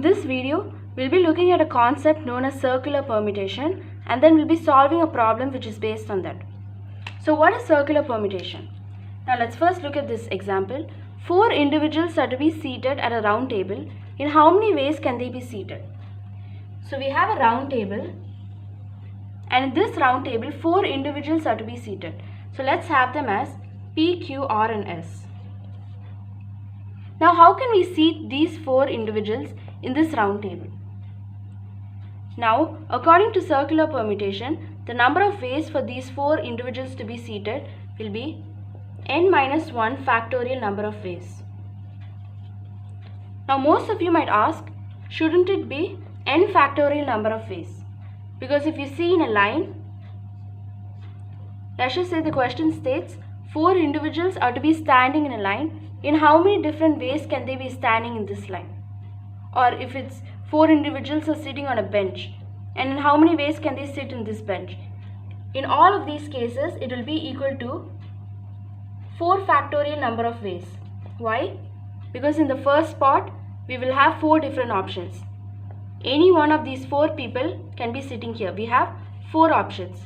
this video, we'll be looking at a concept known as circular permutation, and then we'll be solving a problem which is based on that. So what is circular permutation? Now let's first look at this example. 4 individuals are to be seated at a round table. In how many ways can they be seated? So we have a round table, and in this round table 4 individuals are to be seated. So let's have them as P, Q, R and S. Now how can we seat these 4 individuals in this round table? Now according to circular permutation, the number of ways for these 4 individuals to be seated will be n minus 1 factorial number of ways. Now most of you might ask, shouldn't it be n factorial number of ways? Because if you see in a line, let's just say the question states 4 individuals are to be standing in a line. In how many different ways can they be standing in this line? Or if it's 4 individuals are sitting on a bench, and in how many ways can they sit in this bench? In all of these cases, it will be equal to 4 factorial number of ways. Why? Because in the first spot, we will have 4 different options. Any one of these 4 people can be sitting here. We have 4 options.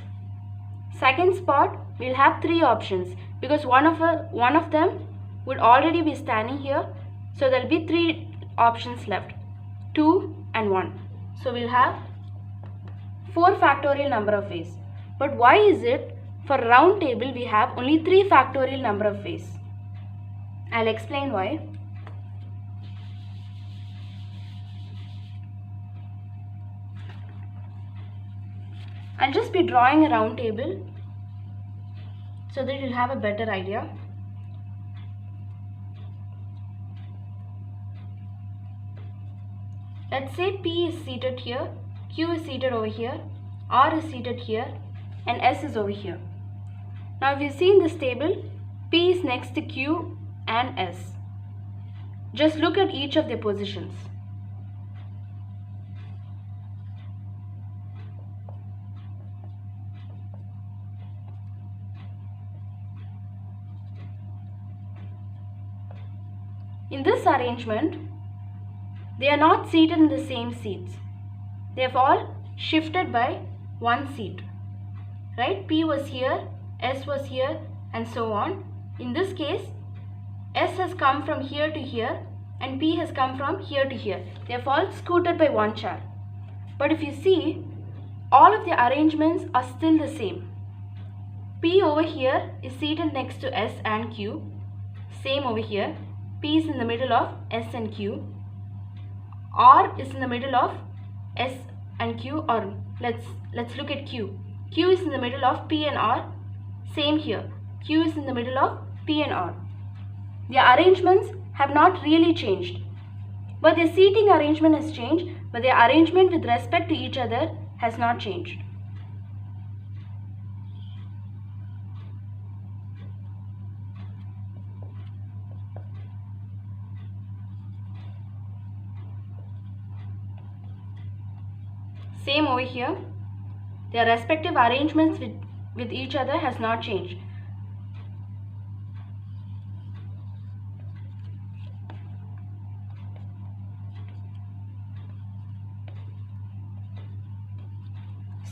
Second spot, we'll have 3 options because one of them would already be standing here. So there will be 3 options left, 2 and 1. So we'll have 4 factorial number of ways. But why is it for round table we have only 3 factorial number of ways? I'll explain why. I'll just be drawing a round table so that you'll have a better idea. Let's say P is seated here, Q is seated over here, R is seated here, and S is over here. Now if you see in this table, P is next to Q and S. Just look at each of their positions. In this arrangement, they are not seated in the same seats. They have all shifted by 1 seat. Right? P was here, S was here, and so on. In this case, S has come from here to here and P has come from here to here. They have all scooted by 1 chair. But if you see, all of the arrangements are still the same. P over here is seated next to S and Q. Same over here. P is in the middle of S and Q. R is in the middle of S and Q, or let's look at Q. Q is in the middle of P and R. Same here. Q is in the middle of P and R. The arrangements have not really changed, but the seating arrangement has changed, but the arrangement with respect to each other has not changed. Same over here. Their respective arrangements with each other has not changed.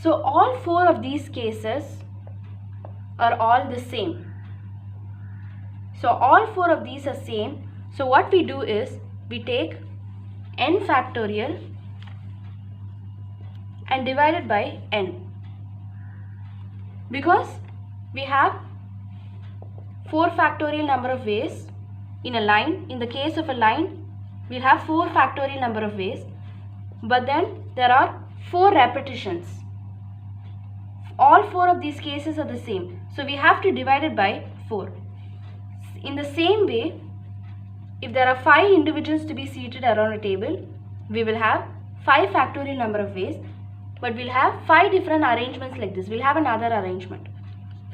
So all 4 of these cases are all the same. So all 4 of these are same. So what we do is we take n factorial and divide it by n. Because we have 4 factorial number of ways in a line. In the case of a line, we'll have 4 factorial number of ways. But then there are 4 repetitions. All 4 of these cases are the same. So we have to divide it by 4. In the same way, if there are 5 individuals to be seated around a table, we will have 5 factorial number of ways. But we'll have 5 different arrangements like this. We'll have another arrangement.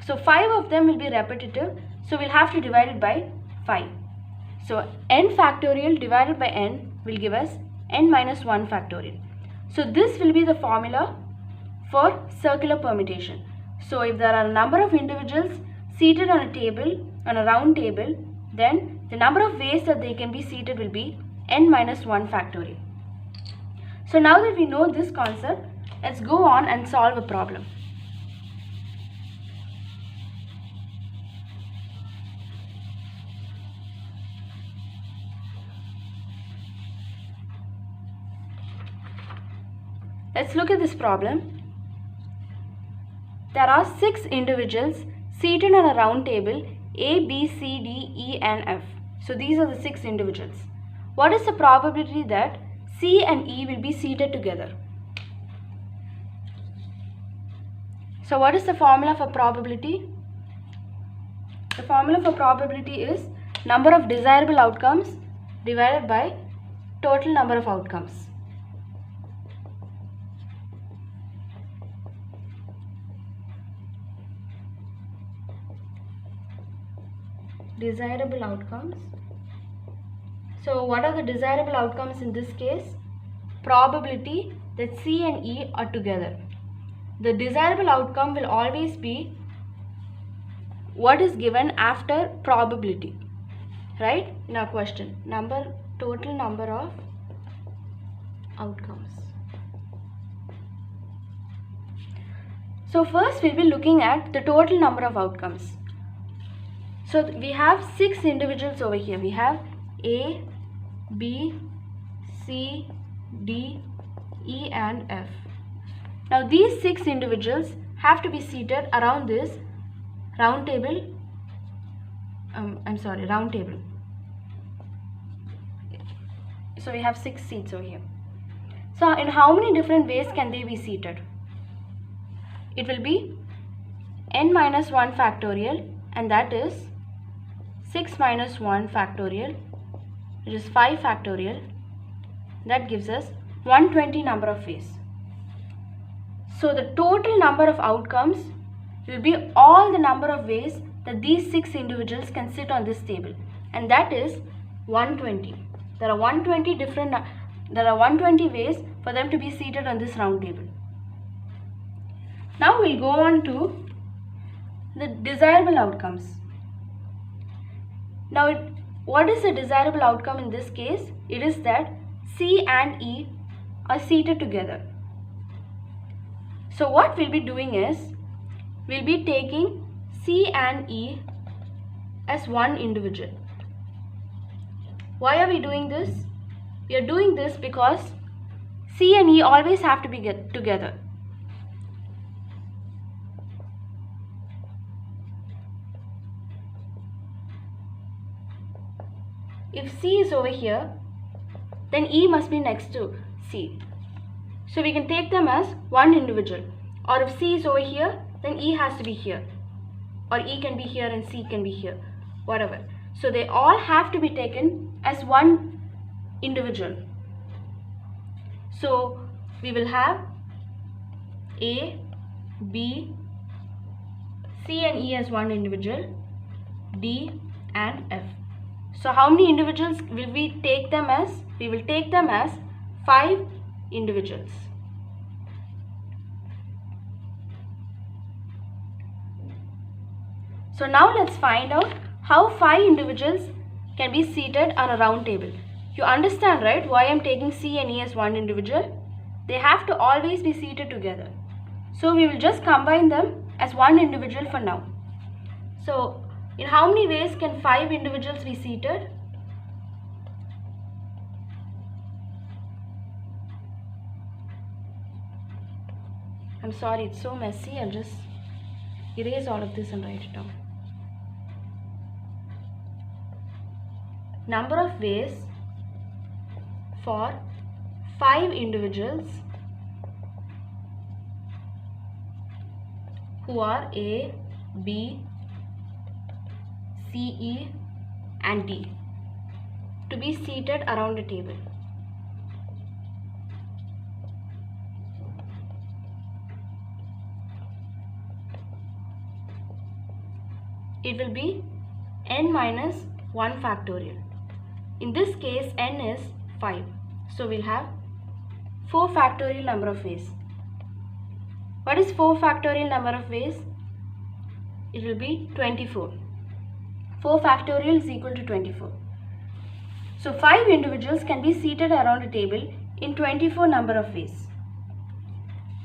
So 5 of them will be repetitive. So we'll have to divide it by 5. So n factorial divided by n will give us n minus 1 factorial. So this will be the formula for circular permutation. So if there are a number of individuals seated on a table, on a round table, then the number of ways that they can be seated will be n minus 1 factorial. So now that we know this concept, let's go on and solve a problem. Let's look at this problem. There are 6 individuals seated on a round table A, B, C, D, E and F. So these are the 6 individuals. What is the probability that C and E will be seated together? So what is the formula for probability? The formula for probability is number of desirable outcomes divided by total number of outcomes. Desirable outcomes. So what are the desirable outcomes in this case? Probability that C and E are together. The desirable outcome will always be what is given after probability, right? In our question, total number of outcomes. So first we'll be looking at the total number of outcomes. So we have 6 individuals over here. We have A, B, C, D, E and F. Now these 6 individuals have to be seated around this round table. Round table. So we have 6 seats over here. So in how many different ways can they be seated? It will be n minus 1 factorial, and that is 6 minus 1 factorial, which is 5 factorial. That gives us 120 number of ways. So the total number of outcomes will be all the number of ways that these 6 individuals can sit on this table, and that is 120. There are 120 ways for them to be seated on this round table. Now we'll go on to the desirable outcomes. Now what is the desirable outcome in this case? It is that C and E are seated together. So what we'll be doing is, we'll be taking C and E as one individual. Why are we doing this? We are doing this because C and E always have to be together. If C is over here, then E must be next to C. So we can take them as one individual. Or if C is over here, then E has to be here. Or E can be here and C can be here. Whatever. So they all have to be taken as one individual. So we will have A, B, C and E as one individual, D and F. So how many individuals will we take them as? We will take them as 5 individuals. So now let's find out how 5 individuals can be seated on a round table. You understand, right, why I'm taking C and E as one individual? They have to always be seated together. So we will just combine them as one individual for now. So in how many ways can 5 individuals be seated? I'm sorry, it's so messy. I'll just erase all of this and write it down. Number of ways for 5 individuals who are A, B, C, E and D to be seated around a table. It will be n minus 1 factorial. In this case, n is 5. So we'll have 4 factorial number of ways. What is 4 factorial number of ways? It will be 24. 4 factorial is equal to 24. So 5 individuals can be seated around a table in 24 number of ways.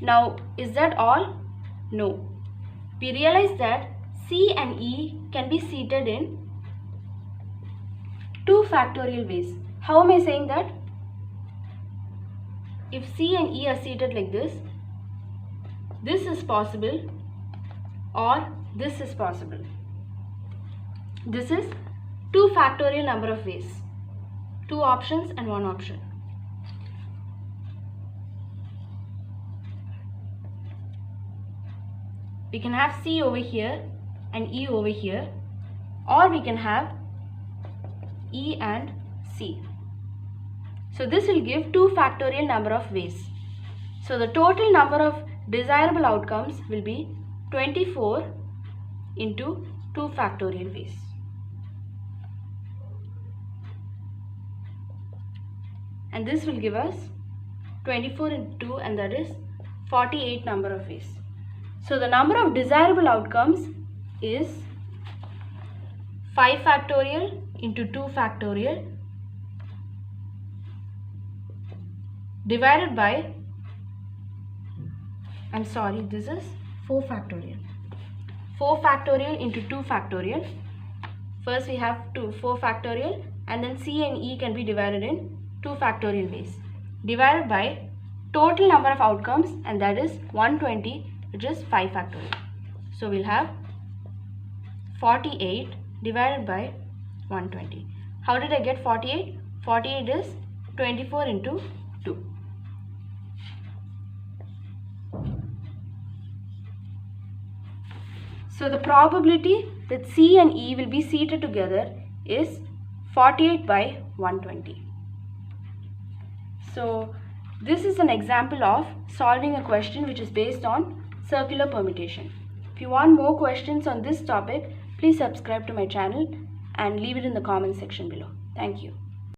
Now, is that all? No. We realize that C and E can be seated in 2 factorial ways. How am I saying that? If C and E are seated like this is possible, or this is possible. This is 2 factorial number of ways. 2 options and 1 option. We can have C over here and E over here, or we can have E and C. So this will give 2 factorial number of ways. So the total number of desirable outcomes will be 24 into 2 factorial ways. And this will give us 24 into 2, and that is 48 number of ways. So the number of desirable outcomes is 5 factorial into 2 factorial divided by, this is 4 factorial. 4 factorial into 2 factorial. First we have 4 factorial, and then C and E can be divided in 2 factorial ways, divided by total number of outcomes, and that is 120, which is 5 factorial. So we'll have 48 divided by 120. How did I get 48? 48 is 24 into 2. So the probability that C and E will be seated together is 48 by 120. So this is an example of solving a question which is based on circular permutation. If you want more questions on this topic, please subscribe to my channel and leave it in the comment section below. Thank you.